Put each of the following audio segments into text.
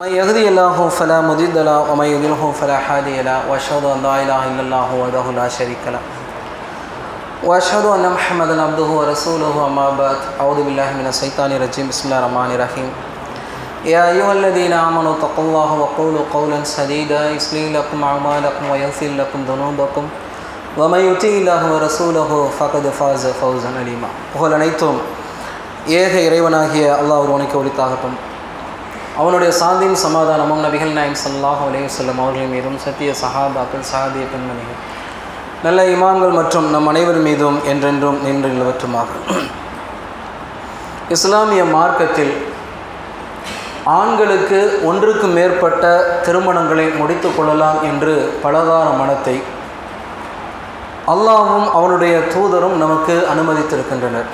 من يهدي الله فلا مضل له ومن يضلل فلا هادي له واشهد ان لا اله الا الله وحده لا شريك له واشهد ان محمدا عبده ورسوله اما بعد اعوذ بالله من الشيطان الرجيم بسم الله الرحمن الرحيم يا ايها الذين امنوا اتقوا الله وقولوا قولا سديدا يصلح لكم اعمالكم ويغفر لكم ذنوبكم ومن يطع الله ورسوله فقد فاز فوزا عظيما. புகழ் அனைத்தும் ஏக இறைவனாகிய அல்லாஹ் ஒருவனுக்கு உரித்தாகட்டும். அவனுடைய சாந்தியும் சமாதானமும் நபிகள் நாயகம் ஸல்லல்லாஹு அலைஹி வஸல்லம் அவர்கள் மீதும் சத்திய சஹாபாக்கள் சஹாபிய பெண்மணிகள் நல்ல இமாம்கள் மற்றும் நம் அனைவர் மீதும் என்றென்றும் நின்று நிலவற்றுமாக. இஸ்லாமிய மார்க்கத்தில் ஆண்களுக்கு ஒன்றுக்கு மேற்பட்ட திருமணங்களை முடித்து கொள்ளலாம் என்று பலதார மனத்தை அல்லாஹ்வும் அவனுடைய தூதரும் நமக்கு அனுமதித்திருக்கின்றனர்.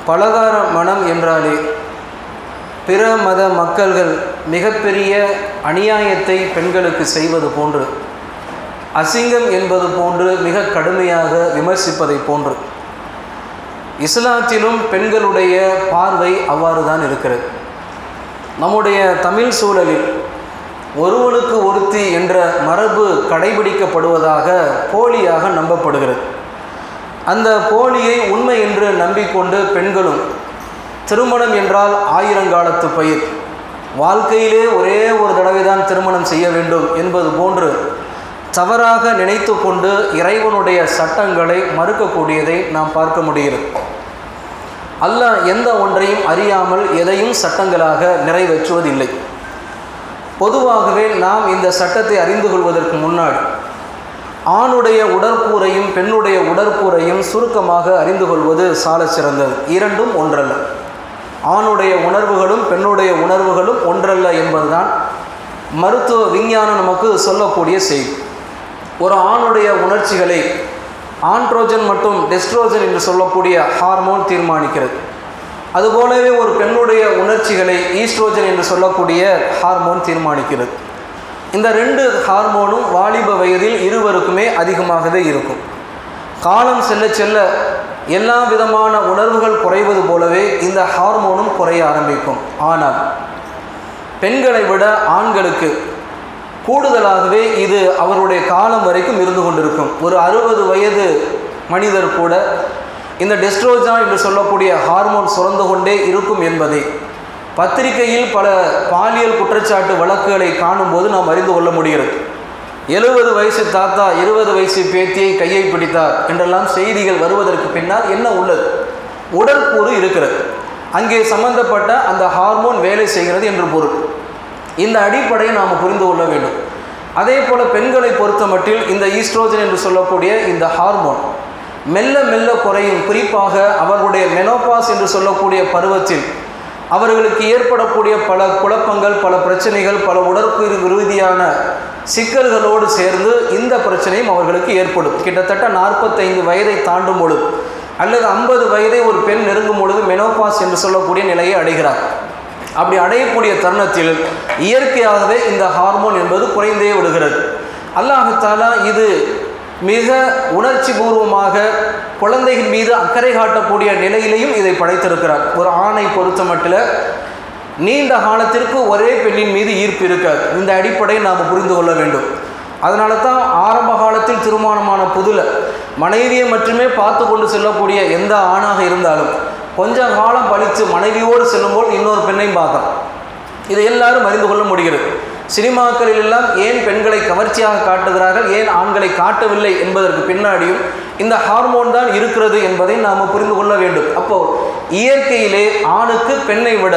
பலதார மனம் என்றாலே பிற மத மக்கள்கள் மிகப்பெரிய அநியாயத்தை பெண்களுக்கு செய்வது போன்று, அசிங்கம் என்பது போன்று மிக கடுமையாக விமர்சிப்பதை போன்று இஸ்லாத்திலும் பெண்களுடைய பார்வை அவ்வாறு தான் இருக்கிறது. நம்முடைய தமிழ் சூழலில் ஒருவனுக்கு ஒருத்தி என்ற மரபு கடைபிடிக்கப்படுவதாக போலியாக நம்பப்படுகிறது. அந்த போலியை உண்மை என்று நம்பிக்கொண்டு பெண்களும் திருமணம் என்றால் ஆயிரங்காலத்து பயிர், வாழ்க்கையிலே ஒரே ஒரு தடவை தான் திருமணம் செய்ய வேண்டும் என்பது போன்று தவறாக நினைத்து கொண்டு இறைவனுடைய சட்டங்களை மறுக்கக்கூடியதை நாம் பார்க்க முடிகிறது. அல்லாஹ் எந்த ஒன்றையும் அறியாமல் எதையும் சட்டங்களாக நிறைவேற்றுவதில்லை. பொதுவாகவே நாம் இந்த சட்டத்தை அறிந்து கொள்வதற்கு முன்னாடி ஆணுடைய உடற்கூறையும் பெண்ணுடைய உடற்கூறையும் சுருக்கமாக அறிந்து கொள்வது சால சிறந்தது. இரண்டும் ஒன்றல்ல. ஆணுடைய உணர்வுகளும் பெண்ணுடைய உணர்வுகளும் ஒன்றல்ல என்பதுதான் மருத்துவ விஞ்ஞானம் நமக்கு சொல்லக்கூடிய செய்தி. ஒரு ஆணுடைய உணர்ச்சிகளை ஆண்ட்ரோஜன் மற்றும் டெஸ்ட்ரோஜன் என்று சொல்லக்கூடிய ஹார்மோன் தீர்மானிக்கிறது. அதுபோலவே ஒரு பெண்ணுடைய உணர்ச்சிகளை ஈஸ்ட்ரோஜன் என்று சொல்லக்கூடிய ஹார்மோன் தீர்மானிக்கிறது. இந்த ரெண்டு ஹார்மோனும் வாலிப வயதில் இருவருக்குமே அதிகமாகவே இருக்கும். காலம் செல்ல செல்ல எல்லா விதமான உணர்வுகள் குறைவது போலவே இந்த ஹார்மோனும் குறைய ஆரம்பிக்கும். ஆனால் பெண்களை விட ஆண்களுக்கு கூடுதலாகவே இது அவருடைய காலம் வரைக்கும் இருந்து கொண்டிருக்கும். ஒரு 60 வயது மனிதர் கூட இந்த டெஸ்ட்ரோஜன் என்று சொல்லக்கூடிய ஹார்மோன் சுரந்து கொண்டே இருக்கும் என்பதை பத்திரிகையில் பல பாலியல் குற்றச்சாட்டு வழக்குகளை காணும்போது நாம் அறிந்து கொள்ள முடிகிறது. 70 வயசு தாத்தா 20 வயசு பேத்தியை கையை பிடித்தார் என்றெல்லாம் செய்திகள் வருவதற்கு பின்னால் என்ன உள்ளது? உடற்கூறு இருக்கிறது, அங்கே சம்பந்தப்பட்ட அந்த ஹார்மோன் வேலை செய்கிறது என்று பொருள். இந்த அடிப்படையை நாம் புரிந்து கொள்ள வேண்டும். அதே போல பெண்களை பொறுத்த மட்டில் இந்த ஈஸ்ட்ரோஜன் என்று சொல்லக்கூடிய இந்த ஹார்மோன் மெல்ல மெல்ல குறையும். குறிப்பாக அவர்களுடைய மெனோபாஸ் என்று சொல்லக்கூடிய பருவத்தில் அவர்களுக்கு ஏற்படக்கூடிய பல குழப்பங்கள், பல பிரச்சனைகள், பல உடற்கூறு ரீதியான சிக்கல்களோடு சேர்ந்து இந்த பிரச்சனையும் அவர்களுக்கு ஏற்படும். கிட்டத்தட்ட 45 வயதை தாண்டும் பொழுது அல்லது 50 வயதை ஒரு பெண் நெருங்கும் பொழுது மெனோபாஸ் என்று சொல்லக்கூடிய நிலையை அடைகிறார். அப்படி அடையக்கூடிய தருணத்தில் இயற்கையாகவே இந்த ஹார்மோன் என்பது குறைந்தே விடுகிறது. அல்லாஹ் தஆலா இது மிக உணர்ச்சி பூர்வமாக குழந்தைகள் மீது அக்கறை காட்டக்கூடிய நிலையிலையும் இதை படைத்திருக்கிறார். ஒரு ஆணை பொறுத்த மட்டில் நீண்ட காலத்திற்கு ஒரே பெண்ணின் மீது ஈர்ப்பு இருக்காது. இந்த அடிப்படையை நாம் புரிந்து கொள்ள வேண்டும். அதனால தான் ஆரம்ப காலத்தில் திருமணமான புதுல மனைவியை மட்டுமே பார்த்து கொண்டு செல்லக்கூடிய எந்த ஆணாக இருந்தாலும் கொஞ்ச காலம் பழித்து மனைவியோடு செல்லும்போது இன்னொரு பெண்ணையும் பார்க்கலாம். இதை எல்லாரும் அறிந்து கொள்ள முடிகிறது. சினிமாக்களில் எல்லாம் ஏன் பெண்களை கவர்ச்சியாக காட்டுகிறார்கள், ஏன் ஆண்களை காட்டவில்லை என்பதற்கு பின்னாடியும் இந்த ஹார்மோன் தான் இருக்கிறது என்பதை நாம் புரிந்து கொள்ள வேண்டும். அப்போது இயற்கையிலே ஆணுக்கு பெண்ணை விட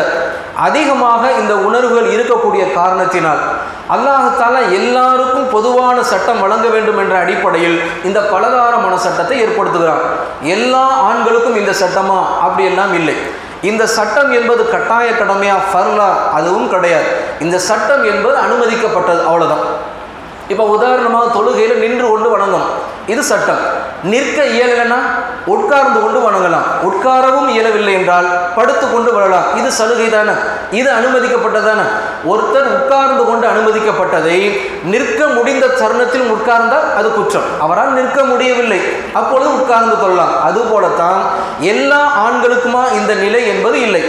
அதிகமாக இந்த உணர்வுகள் இருக்கக்கூடிய காரணத்தினால் அல்லாஹ் தஆலா எல்லாருக்கும் பொதுவான சட்டம் வழங்க வேண்டும் என்ற அடிப்படையில் இந்த பலதார மன சட்டத்தை ஏற்படுத்துகிறார். எல்லா ஆண்களுக்கும் இந்த சட்டமா? அப்படியெல்லாம் இல்லை. இந்த சட்டம் என்பது கட்டாய கடமையா, ஃபர்லா? அதுவும் கிடையாது. இந்த சட்டம் என்பது அனுமதிக்கப்பட்டது, அவ்வளோதான். இப்போ உதாரணமாக தொழுகையில் நின்று கொண்டு வணங்கணும், இது சட்டம். நிற்க இயலலைன்னா உட்கார்ந்து கொண்டு வணங்கலாம். உட்காரவும் இயலவில்லை என்றால் படுத்து கொண்டு வரலாம். இது சலுகை தானே, இது அனுமதிக்கப்பட்டதானே. ஒருத்தர் உட்கார்ந்து கொண்டு அனுமதிக்கப்பட்டதை நிற்க முடிந்த தருணத்தில் உட்கார்ந்தால் அது குற்றம். அவரால் நிற்க முடியவில்லை, அப்பொழுது உட்கார்ந்து கொள்ளலாம். அதுபோலத்தான் எல்லா ஆண்களுக்குமா இந்த நிலை என்பது இல்லை.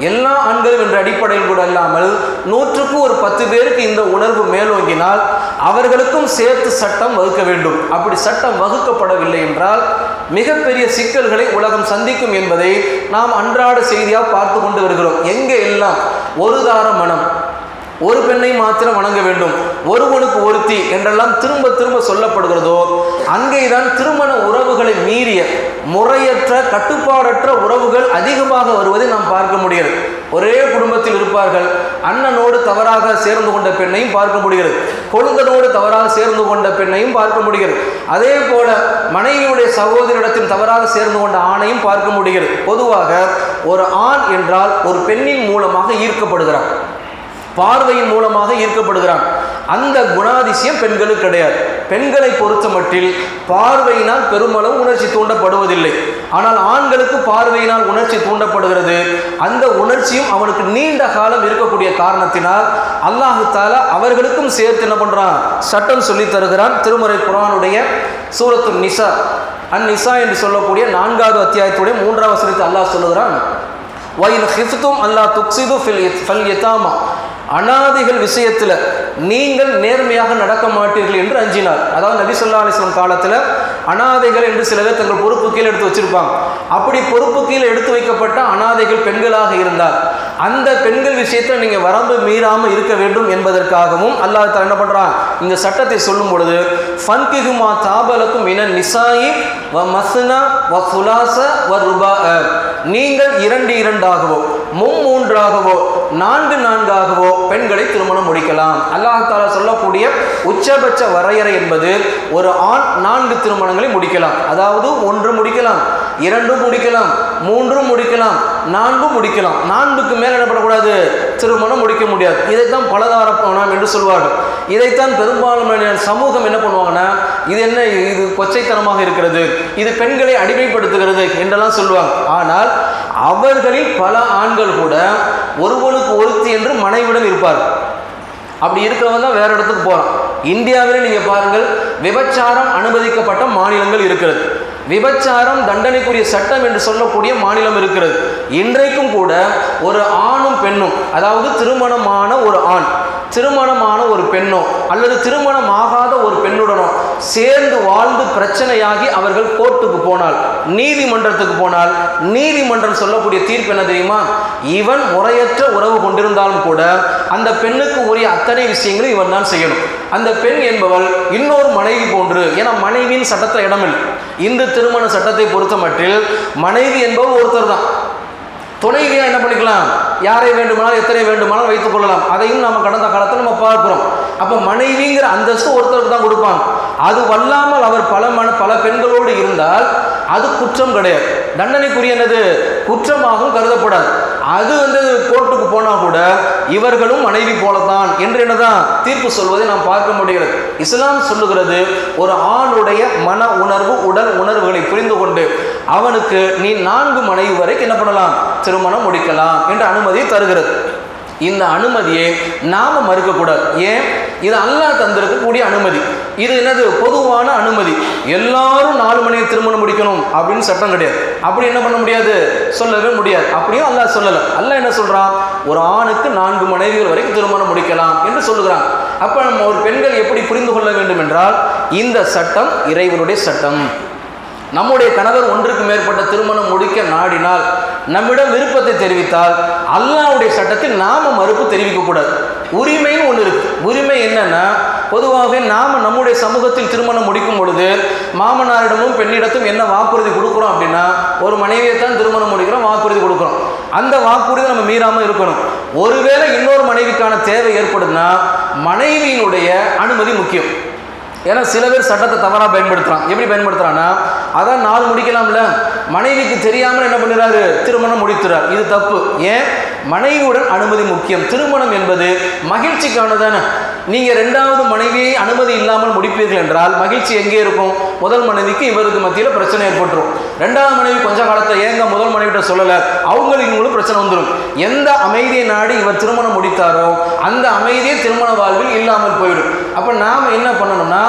எல்லா ஆண்களும் என்ற அடிப்படையில் கூட இல்லாமல் 100க்கு ஒரு 10 பேருக்கு இந்த உணர்வு மேலோங்கினால் அவர்களுக்கும் சேர்த்து சட்டம் வகுக்க வேண்டும். அப்படி சட்டம் வகுக்கப்படவில்லை என்றால் மிகப்பெரிய சிக்கல்களை உலகம் சந்திக்கும் என்பதை நாம் அன்றாட செய்தியாக பார்த்து கொண்டு வருகிறோம். எங்கே எல்லாம் ஒரு தார மனம், ஒரு பெண்ணை மாத்திரம் வணங்க வேண்டும், ஒருவனுக்கு ஒருத்தி என்றெல்லாம் திரும்ப திரும்ப சொல்லப்படுகிறதோ அங்கேதான் திருமண உறவுகளை மீறிய முறையற்ற கட்டுப்பாடற்ற உறவுகள் அதிகமாக வருவதை நாம் பார்க்க முடிகிறது. ஒரே குடும்பத்தில் இருப்பார்கள், அண்ணனோடு தவறாக சேர்ந்து கொண்ட பெண்ணையும் பார்க்க முடிகிறது, கொழுந்தனோடு தவறாக சேர்ந்து கொண்ட பெண்ணையும் பார்க்க முடிகிறது, அதே போல மனைவியுடைய சகோதரிடத்தில் தவறாக சேர்ந்து கொண்ட ஆணையும் பார்க்க முடிகிறது. பொதுவாக ஒரு ஆண் என்றால் ஒரு பெண்ணின் மூலமாக ஈர்க்கப்படுகிறான், பார்வையின் மூலமாக ஈர்க்கப்படுகிறான். அந்த குணாதிசயம் பெண்களுக்கு கிடையாது. பெண்களை பொறுத்த மட்டில் பார்வையினால் பெருமளவு உணர்ச்சி தூண்டப்படுவதில்லை. ஆனால் ஆண்களுக்கு பார்வையினால் உணர்ச்சி தூண்டப்படுகிறது. அந்த உணர்ச்சியும் அவனுக்கு நீண்ட காலம் இருக்கக்கூடிய காரணத்தினால் அல்லாஹு தஆலா அவர்களுக்கும் சேர்த்து என்ன பண்றான், சட்டம் சொல்லி தருகிறான். திருமறை குர்ஆனுடைய சூரத்துன் நிசா, அந்நிசா என்று சொல்லக்கூடிய 4வது அத்தியாயத்துடைய 3வது வசனத்தில் அல்லாஹ் சொல்லுகிறான், வயின் ஹிஃப்தும் அல்லாஹ் துக்ஸிது ஃபில் யதாமா, அனாதைகள் விஷயத்தில் நீங்கள் நேர்மையாக நடக்க மாட்டீர்கள் என்று அஞ்சினார். அதாவது நபி ஸல்லல்லாஹு அலைஹி வஸல்லம் காலத்தில் அனாதைகள் என்று சில பேர் தங்கள் பொறுப்பு கீழே எடுத்து வச்சிருப்பாங்க. அப்படி பொறுப்பு கீழே எடுத்து வைக்கப்பட்ட அனாதைகள் பெண்களாக இருந்தால் அந்த பெண்கள் விஷயத்தில் நீங்கள் வரம்பு மீறாமல் இருக்க வேண்டும் என்பதற்காகவும் அல்லாஹ் தஆலா என்ன பண்ணுறான், இந்த சட்டத்தை சொல்லும் பொழுது ஃபன்கிஹுமா தாபலக்கும் மினன் நிசாயி வ மஸ்னா வ சுலாச வ ருபா, நீங்கள் 2-2ஆகவோ 3-3ஆகவோ 4-4ஆகவோ பெண்களை திருமணம் முடிக்கலாம். அல்லாஹ் தஆலா சொல்லக்கூடிய உச்சபட்ச வரையறை என்பது ஒரு ஆண் 4 திருமணங்களை முடிக்கலாம். அதாவது 1 முடிக்கலாம், 2 முடிக்கலாம், 3 முடிக்கலாம், 4 முடிக்கலாம். 4க்கு மேலே என்ன பண்ணக்கூடாது, திருமணம் முடிக்க முடியாது. இதைத்தான் பலதார பணம் என்று சொல்வார்கள். இதைத்தான் பெரும்பாலான சமூகம் என்ன பண்ணுவாங்கன்னா, இது என்ன, இது கொச்சைத்தனமாக இருக்கிறது, இது பெண்களை அடிமைப்படுத்துகிறது என்றெல்லாம் சொல்லுவாங்க. ஆனால் அவர்களில் பல ஆண்கள் கூட ஒருவனுக்கு ஒருத்தி என்று மனைவிடம் இருப்பார். அப்படி இருக்கிறவங்க தான் வேற இடத்துக்கு போகிறான். இந்தியாவிலே நீங்கள் பாருங்கள், விபச்சாரம் அனுமதிக்கப்பட்ட மாநிலங்கள் இருக்கிறது, விபச்சாரம் தண்டனைக்குரிய சட்டம் என்று சொல்லக்கூடிய மாநிலம் இருக்கிறது. இன்றைக்கும் கூட ஒரு ஆணும் பெண்ணும், அதாவது திருமணமான ஒரு ஆண் திருமணமான ஒரு பெண்ணோ அல்லது திருமணமாகாத ஒரு பெண்ணுடனோ சேர்ந்து வாழ்ந்து பிரச்சனையாகி அவர்கள் கோர்ட்டுக்கு போனால், நீதிமன்றத்துக்கு போனால், நீதிமன்றம் சொல்லக்கூடிய தீர்ப்பு என்ன தெரியுமா, இவன் முறையற்ற உறவு கொண்டிருந்தாலும் கூட அந்த பெண்ணுக்கு உரிய அத்தனை விஷயங்களும் இவன் தான் செய்யணும். அந்த பெண் என்பவள் இன்னொரு மனைவி போன்று, ஏன்னா மனைவியின் சட்டத்தில் இடமில்லை. இந்து திருமண சட்டத்தை பொறுத்த மட்டில் மனைவி என்பவர் ஒருத்தர் தான். துணைவியா என்ன பண்ணிக்கலாம், யாரை வேண்டுமானாலும் எத்தனை வேண்டுமானாலும் வைத்துக் கொள்ளலாம். அதையும் நம்ம கடந்த காலத்தில் நம்ம பார்க்கிறோம். அப்போ மனைவிங்கிற அந்தஸ்து ஒருத்தருக்கு தான் கொடுப்பாங்க. அது வல்லாமல் அவர் பல பெண்களோடு இருந்தால் அது குற்றம் கிடையாது, தண்டனைக்குரியனது குற்றமாகவும் கருதப்படாது. அது கோர்ட்டுக்கு போனால் கூட இவர்களும் மனைவி போலத்தான் என்று என்னதான் தீர்ப்பு சொல்வதை நாம் பார்க்க முடிகிறது. இஸ்லாம் சொல்லுகிறது, ஒரு ஆணுடைய மன உணர்வு உடல் உணர்வுகளை புரிந்து கொண்டு அவனுக்கு நீ 4 மனைவி வரைக்கும் என்ன பண்ணலாம், திருமணம் முடிக்கலாம் என்ற அனுமதியை தருகிறது. இந்த அனுமதியை நாம மறுக்கக்கூடாது. ஏன், இது அல்லாஹ் தந்திருக்கக்கூடிய அனுமதி. இது என்னது, பொதுவான அனுமதி. எல்லாரும் 4 மணியை திருமணம் முடிக்கணும் அப்படின்னு சட்டம் கிடையாது. அப்படி என்ன பண்ண முடியாது, சொல்லவே முடியாது. அப்படியும் அல்லாஹ் சொல்லலை. அல்லாஹ் என்ன சொல்றான், ஒரு ஆணுக்கு 4 மனைவிகள் வரைக்கும் திருமணம் முடிக்கலாம் என்று சொல்லுகிறான். அப்ப நம்ம ஒரு பெண்கள் எப்படி புரிந்து கொள்ள வேண்டும் என்றால், இந்த சட்டம் இறைவனுடைய சட்டம். நம்முடைய கணவர் 1க்கு மேற்பட்ட திருமணம் முடிக்க நாடினால், நம்மிடம் விருப்பத்தை தெரிவித்தால், அல்லாஹ்வுடைய சட்டத்தில் நாம மறுப்பு தெரிவிக்கக்கூடாது. உரிமைன்னு ஒன்று இருக்கு. உரிமை என்னன்னா, பொதுவாக நாம் நம்முடைய சமூகத்தில் திருமணம் முடிக்கும் பொழுது மாமனாரிடமும் பெண்ணிடத்தும் என்ன வாக்குறுதி கொடுக்குறோம் அப்படின்னா, ஒரு மனைவியை தான் திருமணம் முடிக்கிறோம், வாக்குறுதி கொடுக்குறோம். அந்த வாக்குறுதி நம்ம மீறாமல் இருக்கணும். ஒருவேளை இன்னொரு மனைவிக்கான தேவை ஏற்படுதுன்னா மனைவியினுடைய அனுமதி முக்கியம். ஏன்னா சில பேர் சட்டத்தை தவறாக பயன்படுத்துகிறான். எப்படி பயன்படுத்துகிறான்னா, அதான் 4 முடிக்கலாம்ல, மனைவிக்கு தெரியாமல் என்ன பண்ணுறாரு, திருமணம் முடித்துறார். இது தப்பு. ஏன், மனைவியுடன் அனுமதி முக்கியம். திருமணம் என்பது மகிழ்ச்சிக்கானதானே. நீங்கள் 2வது மனைவியை அனுமதி இல்லாமல் முடிப்பீர்கள் என்றால் மகிழ்ச்சி எங்கே இருக்கும், முதல் மனைவிக்கு இவருக்கு மத்தியில் பிரச்சனை ஏற்பட்டுரும். 2வது மனைவி கொஞ்ச காலத்தில் ஏங்க முதல் மனைவிட்ட சொல்லலை, அவங்களுக்கு இவங்களும் பிரச்சனை வந்துடும். எந்த அமைதியை நாடி இவர் திருமணம் முடித்தாரோ அந்த அமைதியை திருமண வாழ்வில் இல்லாமல் போயிடும். அப்போ நாம் என்ன பண்ணணும்னா,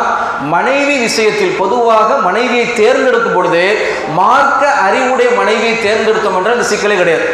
மனைவி விஷயத்தில் பொதுவாக மனைவியை தேர்ந்தெடுக்கும் பொழுது மார்க்க அறிவுடைய மனைவியை தேர்ந்தெடுத்தோம் என்ற அந்த சிக்கலே கிடையாது.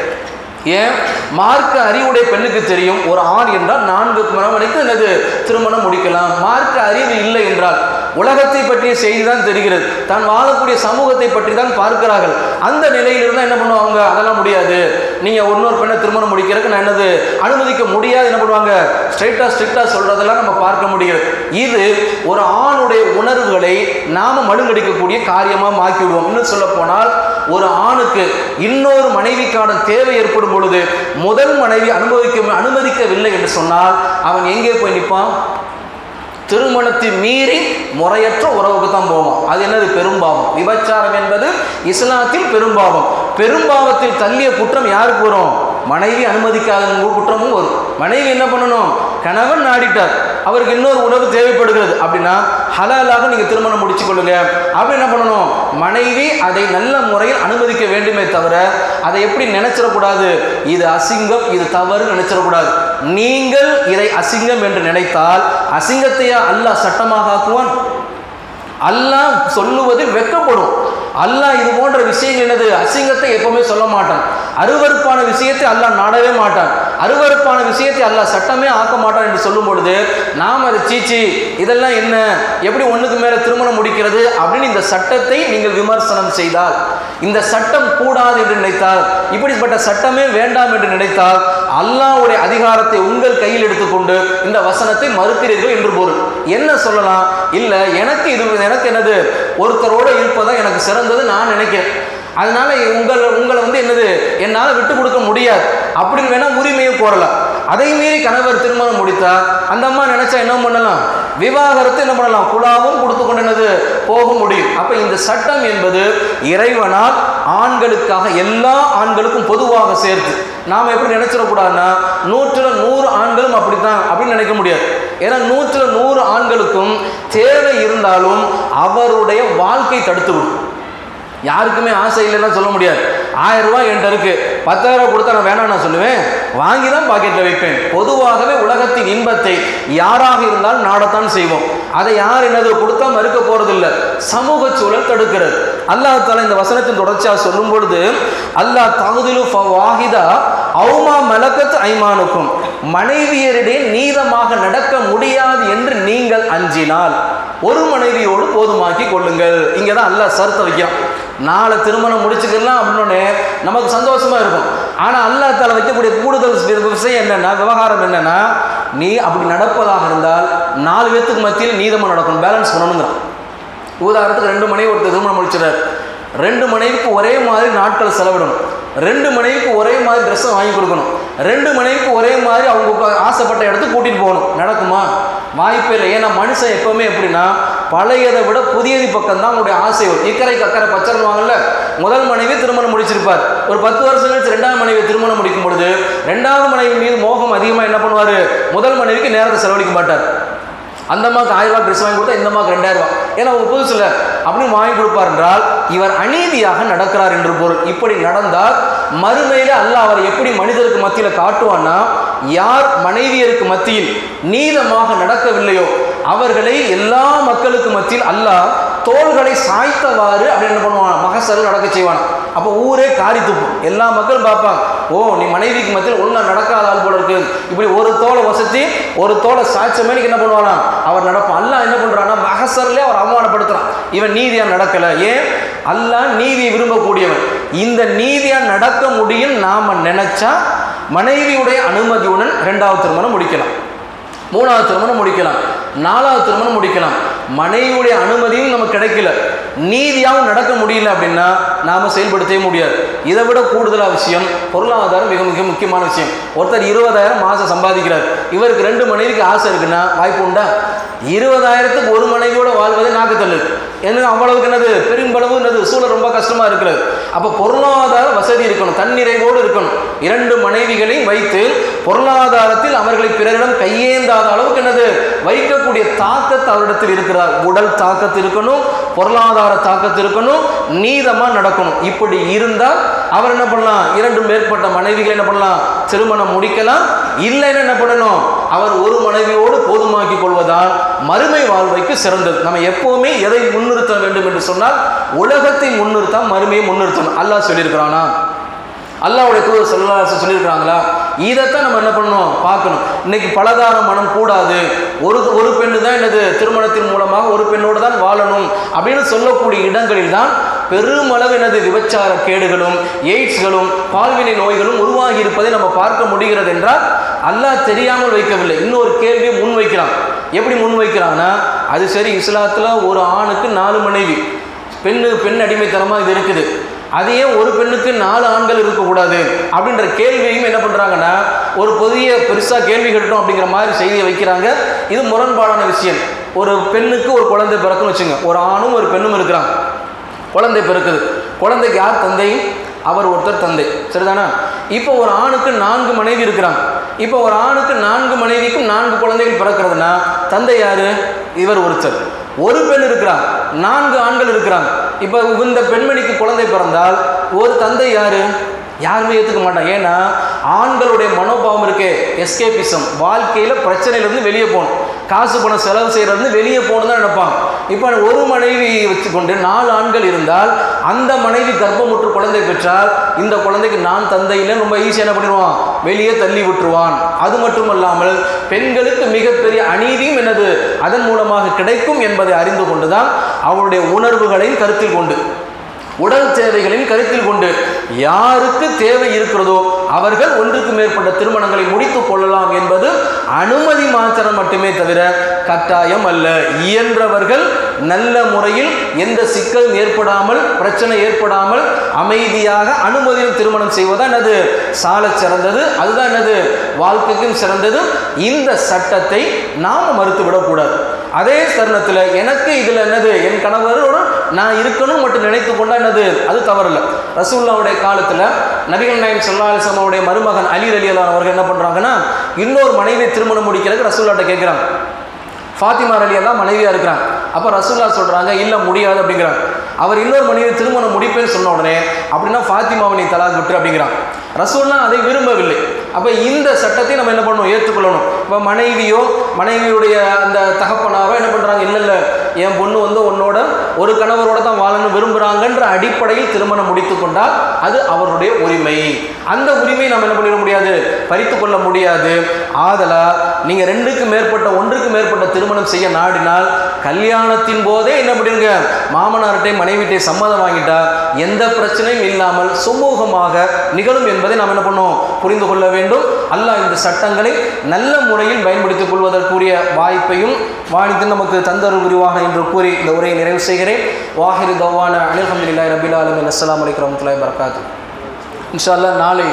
ஏன்? மார்க்க அறிவுடைய பெண்ணுக்கு தெரியும், ஒரு ஆண் என்றால் 4 மணிக்கு என்னது திருமணம் முடிக்கலாம். மார்க்க அறிவு இல்லை என்றால் உலகத்தை பற்றிய செய்தி தான் தெரிகிறது, தான் வாழக்கூடிய சமூகத்தை பற்றி தான் பார்க்கிறார்கள். அந்த நிலையில் இருந்தால் என்ன பண்ணுவாங்க? அதெல்லாம் முடியாது, நீங்கள் இன்னொரு பெண்ணை திருமணம் முடிக்கிறதுக்கு நான் என்னது அனுமதிக்க முடியாது என்ன பண்ணுவாங்க? ஸ்ட்ரிக்டாக சொல்றதெல்லாம் நம்ம பார்க்க முடிகிறது. இது ஒரு ஆணுடைய உணர்வுகளை நாம மழுங்கடிக்கக்கூடிய காரியமாக ஆக்கி விடுவோம். இன்னும் சொல்ல போனால், ஒரு ஆணுக்கு இன்னொரு மனைவிக்கான தேவை ஏற்படும் பொழுது முதல் மனைவி அனுமதிக்கவில்லை என்று சொன்னால் அவன் எங்கே போய் நிற்பான்? திருமணத்தை மீறி முறையற்ற உறவுக்கு தான் போவோம். அது என்னது? பெரும்பாவம். விபச்சாரம் என்பது இஸ்லாத்தில் பெரும்பாவம். பெரும்பாவத்தில் தள்ளிய குற்றம் யாருக்கு வரும்? மனைவி அனுமதிக்காத குற்றமும் வரும். மனைவி என்ன பண்ணணும்? கணவன் நாடிட்டார், அவருக்கு இன்னொரு உணவு தேவைப்படுகிறது அப்படின்னா ஹலாலாக நீங்கள் திருமணம் முடிச்சு கொள்ளுங்க அப்படி என்ன பண்ணணும்? மனைவி அதை நல்ல முறையில் அனுமதிக்க வேண்டுமே தவிர அதை எப்படி நினைச்சிடக்கூடாது? இது அசிங்கம், இது தவறு நினைச்சிடக்கூடாது. நீங்கள் இதை அசிங்கம் என்று நினைத்தால் அசிங்கத்தையா அல்லாஹ் சட்டமாக ஆக்குவான்? அல்லாஹ் சொல்லுவதில் வெட்கப்படும். அல்லாஹ் இது போன்ற விஷயங்கள் என்னது அசிங்கத்தை எப்பவுமே சொல்ல மாட்டான். அருவருப்பான விஷயத்தை அல்லாஹ் நாடவே மாட்டான். அருவருப்பான விஷயத்தை அல்லாஹ் சட்டமே ஆக்க மாட்டான் என்று சொல்லும் பொழுது நாம் அதை சீச்சி இதெல்லாம் என்ன, எப்படி ஒன்றுக்கு மேலே திருமணம் முடிக்கிறது அப்படின்னு இந்த சட்டத்தை நீங்கள் விமர்சனம் செய்தால், இந்த சட்டம் கூடாது என்று நினைத்தால், இப்படிப்பட்ட சட்டமே வேண்டாம் என்று நினைத்தால் அல்லாஹ்வுடைய அதிகாரத்தை உங்கள் கையில் எடுத்துக்கொண்டு இந்த வசனத்தை மறுக்கிறீர்கள் என்று பொருள். என்ன சொல்லலாம்? இல்லை, எனக்கு என்னது ஒருத்தரோடு இருப்பதான் எனக்கு சிறந்தது நான் நினைக்கிறேன், அதனால உங்களை என்னது என்னால் விட்டு கொடுக்க முடியாது அப்படின்னு வேணா உரிமையை கோரலாம். அதை மீறி கணவர் திருமணம் முடித்தா அந்த அம்மா நினைச்சா என்ன பண்ணலாம்? விவாகரத்து என்ன பண்ணலாம்? குழாவும் கொடுத்து கொண்டு என்னது போக முடியும். அப்ப இந்த சட்டம் என்பது இறைவனால் ஆண்களுக்காக எல்லா ஆண்களுக்கும் பொதுவாக சேர்த்து நாம் எப்படி நினைச்சிடக்கூடாதுன்னா 100 ஆண்களும் அப்படித்தான் அப்படின்னு நினைக்க முடியாது. ஏன்னா 100 ஆண்களுக்கும் தேவை இருந்தாலும் அவருடைய வாழ்க்கை தடுத்து விடும். யாருக்குமே ஆசை இல்லைன்னா சொல்ல முடியாது. 1000 ரூபாய் என்கிட்ட இருக்கு, 10,000 கொடுத்தா நான் வேணாம் நான் சொல்லுவேன், வாங்கி தான் பாக்கெட்டில் வைப்பேன். பொதுவாகவே உலகத்தின் இன்பத்தை யாராக இருந்தாலும் நாடத்தான் செய்வோம். அதை யார் என்னது கொடுத்தா மறுக்க போறதில்லை. சமூக சூழல் தடுக்கிறது. அல்லாஹ் தஆலா இந்த வசனத்தின் தொடர்ச்சியாக சொல்லும் பொழுது அல்லாஹ் தகுதிலு வாஹிதா அவுமா மலக்கத் ஐமானுக்கும், மனைவியரிடையே நீதமாக நடக்க முடியாது என்று நீங்கள் அஞ்சினால் ஒரு மனைவியோடு போதுமாக்கி கொள்ளுங்கள். இங்கே தான் அல்லாஹ் சர்த்த வைக்கிறான். நாளை திருமணம் முடிச்சுக்கலாம் அப்படின்னு நமக்கு சந்தோஷமா இருக்கும். ஆனால் அல்லாஹ் தஆலா வைக்கக்கூடிய கூடுதல் விஷயம் என்னன்னா, விவகாரம் என்னன்னா, நீ அப்படி நடப்பதாக இருந்தால் 4 பேத்துக்கு மத்தியில் நீதமாக நடக்கணும், பேலன்ஸ் பண்ணணுங்கிறான். உதாரணத்துக்கு 2 மனைவி ஒருத்தர் திருமணம் முடிச்சிடார், 2 மனைவிக்கு ஒரே மாதிரி நாட்கள் செலவிடணும், 2 மனைவிக்கு ஒரே மாதிரி ட்ரெஸ்ஸை வாங்கி கொடுக்கணும், 2 மனைவிக்கு ஒரே மாதிரி அவங்க ஆசைப்பட்ட இடத்துக்கு கூட்டிகிட்டு போகணும். நடக்குமா? வாய்ப்பே இல்லை. ஏன்னா மனுஷன் எப்பவுமே எப்படின்னா பழையதை விட புதியது பக்கம் தான் அவங்களுடைய ஆசை வரும். இக்கரைக்கு அக்கறை பச்சைன்னு வாங்கல. முதல் மனைவி திருமணம் முடிச்சிருப்பார், ஒரு 10 வருஷம் கழிச்சு 2வது மனைவி திருமணம் முடிக்கும் பொழுது 2வது மனைவி மீது மோகம் அதிகமாக என்ன பண்ணுவார்? முதல் மனைவிக்கு நேரத்தை செலவழிக்க மாட்டார். அந்த அம்மாவுக்கு 1000 ரூபாய் ட்ரெஸ் வாங்கி கொடுத்தா இந்த அம்மாவுக்கு 2000 ரூபாய், ஏன்னா அவங்க புதுசு இல்லை அப்படின்னு வாங்கி கொடுப்பார் என்றால் இவர் அநீதியாக நடக்கிறார் என்று பொருள். இப்படி நடந்தால் மறுமையில அல்லாஹ் அவர் எப்படி மனிதருக்கு மத்தியில் காட்டுவான்னா, யார் மனைவியருக்கு மத்தியில் நீதமாக நடக்கவில்லையோ அவர்களை எல்லா மக்களுக்கு மத்தியில் அல்லாஹ் தோள்களை சாய்த்தவாறு அப்படின்னு என்ன பண்ணுவான்? மகசல் நடக்க செய்வான். அப்போ ஊரே காரி துப்பும். எல்லா மக்களும் பார்ப்பாங்க, ஓ நீ மனைவிக்கு மத்தியில் ஒழுங்கா நடக்காத ஆள் போல இருக்கு, இப்படி ஒரு தோலை வசதி ஒரு தோலை சாய்ச்ச மேலே என்ன பண்ணுவானா அவர் நடப்பான். அல்லாஹ் என்ன பண்றான்னா மகசர்லேயே அவர் அவமானப்படுத்துறான். இவன் நீதியா நடக்கல. ஏன்? அல்லாஹ் நீதியை விரும்பக்கூடியவன். இந்த நீதியா நடக்க முடியும் நாம நினைச்சா மனைவியுடைய அனுமதியுடன் 2வது திருமணம் முடிக்கலாம், 3வது திருமணம் முடிக்கலாம், 4வது திருமணம் முடிக்கலாம். மனைவியுடைய அனுமதியும் நமக்கு கிடைக்கல, நீதியாகவும் நடக்க முடியல அப்படின்னா நாம செயல்படுத்தவே முடியாது. இதை விட கூடுதலான விஷயம் பொருளாதாரம் மிக மிக முக்கியமான விஷயம். ஒருத்தர் 20,000 மாதம் சம்பாதிக்கிறார், இவருக்கு 2 மனைவிக்கு ஆசை இருக்குன்னா வாய்ப்பு உண்டா? 20,000க்கு ஒரு மனைவியோட வாழ்வதை நாக்கு தள்ளுது. ஏன்னா அவ்வளவுக்கு என்னது பெரும்பளவு என்னது சூழல் ரொம்ப கஷ்டமா இருக்கிறது. அப்போ பொருளாதார வசதி இருக்கணும், தன்னிறைவோடு இருக்கணும். 2 மனைவிகளையும் வைத்து பொருளாதாரத்தில் அவர்களை பிறரிடம் கையேந்தாத அளவுக்கு என்னது வைக்கக்கூடிய தாக்கத்து அவரிடத்தில் இருக்கிறார். உடல் தாக்கத்து இருக்கணும், பொருளாதார தாக்கத்து இருக்கணும், நீதமா நடக்கணும். இப்படி இருந்தால் அவர் என்ன பண்ணலாம்? 2 மேற்பட்ட மனைவிகளை என்ன பண்ணலாம்? திருமணம் முடிக்கலாம். இல்லைன்னு என்ன பண்ணணும்? அவர் ஒரு மனைவியோடு போதுமாக்கி கொள்வதால் மறுமை வாழ்வைக்கு சிறந்தது. நம்ம எப்பவுமே எதை முன்னிறுத்த வேண்டும் என்று சொன்னால் உலகத்தை முன்னிறுத்தாம மறுமையை முன்னிறுத்தணும். அல்லாஹ் சொல்லியிருக்கிறானா? அல்லாஹ்வுடைய தூதர் ஸல்லல்லாஹு அலைஹி வஸல்லம் சொல்லியிருக்காங்களா? இதைத்தான் நம்ம என்ன பண்ணணும், பார்க்கணும். இன்னைக்கு பலதார மனம் கூடாது, ஒரு பெண்ணு தான் என்னது திருமணத்தின் மூலமாக ஒரு பெண்ணோடு தான் வாழணும் அப்படின்னு சொல்லக்கூடிய இடங்களில் தான் பெருமளவு என்னது விபச்சார கேடுகளும் எய்ட்ஸ்களும் பால்வினை நோய்களும் உருவாகி இருப்பதை நம்ம பார்க்க முடிகிறது என்றால் அல்லாஹ் தெரியாமல் வைக்கவில்லை. இன்னொரு கேள்வியை முன் வைக்கிறான். எப்படி முன் வைக்கிறான்னா, அது சரி, இஸ்லாத்தில் ஒரு ஆணுக்கு 4 மனைவி, பெண் அடிமைத்தனமாக இது இருக்குது, அதையே ஒரு பெண்ணுக்கு 4 ஆண்கள் இருக்கக்கூடாது அப்படின்ற கேள்வியும் என்ன பண்ணுறாங்கன்னா ஒரு புதிய பெருசாக கேள்வி கேட்டோம் அப்படிங்கிற மாதிரி செய்தியை வைக்கிறாங்க. இது முரண்பாடான விஷயம். ஒரு பெண்ணுக்கு ஒரு குழந்தை பிறக்குன்னு வச்சுங்க, ஒரு ஆணும் ஒரு பெண்ணும் இருக்கிறாங்க, குழந்தை பிறக்குது. குழந்தைக்கு யார் தந்தை? அவர் ஒருத்தர் தந்தை, சரிதானா? இப்போ ஒரு ஆணுக்கு 4 மனைவி இருக்கிறாங்க. இப்போ ஒரு ஆணுக்கு 4 மனைவிக்கும் 4 குழந்தைகள் பிறக்கிறதுனா தந்தை யாரு? இவர் ஒருத்தர். ஒரு பெண் இருக்கிறாங்க, 4 ஆண்கள் இருக்கிறாங்க. இப்போ இந்த பெண்மணிக்கு குழந்தை பிறந்தால் ஒரு தந்தை யாரு? யாருமே ஏற்றுக்க மாட்டாங்க. ஏன்னா ஆண்களுடைய மனோபாவம் இருக்கே, எஸ்கேபிசம், வாழ்க்கையில் பிரச்சனையிலேருந்து வெளியே போகணும், காசு பணம் செலவு செய்கிறது வெளியே போகணும் தான் நினைப்பாங்க. இப்போ ஒரு மனைவி வச்சுக்கொண்டு 4 ஆண்கள் இருந்தால் அந்த மனைவி கர்ப்பமுற்று குழந்தை பெற்றால் இந்த குழந்தைக்கு நான் தந்தையில் ரொம்ப ஈஸியாக என்ன பண்ணிடுவான், வெளியே தள்ளி விட்டுருவான். அது மட்டுமல்லாமல் பெண்களுக்கு மிகப்பெரிய அநீதியும் என்னது அதன் மூலமாக கிடைக்கும் என்பதை அறிந்து கொண்டுதான் அவருடைய உணர்வுகளையும் கருத்தில் கொண்டு உடல் தேவைகளையும் கருத்தில் கொண்டு யாருக்கு தேவை இருக்கிறதோ அவர்கள் ஒன்றுக்கு மேற்பட்ட திருமணங்களை முடித்துக் கொள்ளலாம் என்பது அனுமதி மாத்திரம் மட்டுமே தவிர கட்டாயம் அல்ல. இயன்றவர்கள் நல்ல முறையில் எந்த சிக்கலும் ஏற்படாமல் பிரச்சனை ஏற்படாமல் அமைதியாக அனுமதியும் திருமணம் செய்வதுதான் என்னது சால சிறந்தது, அதுதான் என்னது வாழ்க்கைக்கும் சிறந்தது. இந்த சட்டத்தை நாம் மறுத்துவிடக்கூடாது. அதே தருணத்தில் எனக்கு இதில் என்னது என் கணவரோடு நான் இருக்கணும் மட்டும் நினைத்து கொண்டா என்னது அது தவறில்லை. ரசூலுல்லாஹ்வுடைய காலத்தில் நபிகள் நாயகம் ஸல்லல்லாஹு அலைஹி வஸல்லம் அவருடைய மருமகன் அலி ரலியல்லாஹு அவர்கள் என்ன பண்ணுறாங்கன்னா இன்னொரு மனைவி திருமணம் முடிக்கிறதுக்கு ரசூலுல்லாஹ்ட்ட கேட்குறாங்க. ஃபாத்திமா ரலியல்லாஹு மனைவியாக இருக்கிறாங்க. அப்போ ரசூலுல்லாஹ் சொல்கிறாங்க இல்லை முடியாது அப்படிங்கிறாங்க. அவர் இன்னொரு மனைவி திருமணம் முடிப்பேன்னு சொன்ன உடனே அப்படின்னா ஃபாத்திமாவை நீ தலாக் விட்டு அப்படிங்கிறாங்க. ரசூலுல்லாஹ் அதை விரும்பவில்லை. அப்போ இந்த சட்டத்தை நம்ம என்ன பண்ணணும், ஏற்றுக்கொள்ளணும். இப்போ மனைவியுடைய அந்த தகப்பனாரோ என்ன பண்ணுறாங்க, இல்லை என் பொண்ணு உன்னோட ஒரு கணவரோட தான் வாழணும் விரும்புகிறாங்கன்ற அடிப்படையில் திருமணம் முடித்து கொண்டால் அது அவருடைய உரிமை. அந்த உரிமையை நம்ம என்ன பண்ணிட முடியாது, பறித்து கொள்ள முடியாது. ஆதலா நீங்கள் ஒன்றுக்கு மேற்பட்ட திருமணம் செய்ய நாடினால் கல்யாணத்தின் போதே என்ன பண்ணுங்க, மாமனார்கிட்ட மனைவிட்டை சம்மதம் வாங்கிட்டா எந்த பிரச்சனையும் இல்லாமல் சுமூகமாக நிகழும் என்பதை நாம் என்ன பண்ணோம், புரிந்து கொள்ள வேண்டும். அல்லாஹ் இந்த சட்டங்களை நல்ல முறையில் பயன்படுத்திக் கொள்வதற்குரிய வாய்ப்பையும் வாணித்து நமக்கு தந்தருள் புரிவாக என்று கூறி இந்த உரையை நிறைவு செய்கிறேன். வாஹிரு தவான அல்ஹம்துலில்லாஹி ரப்பில் ஆலமீன். அஸ்ஸலாமு அலைக்கும் வரஹ்மத்துல்லாஹி வபரகாத்துஹு. இன்ஷா அல்லாஹ் நாளை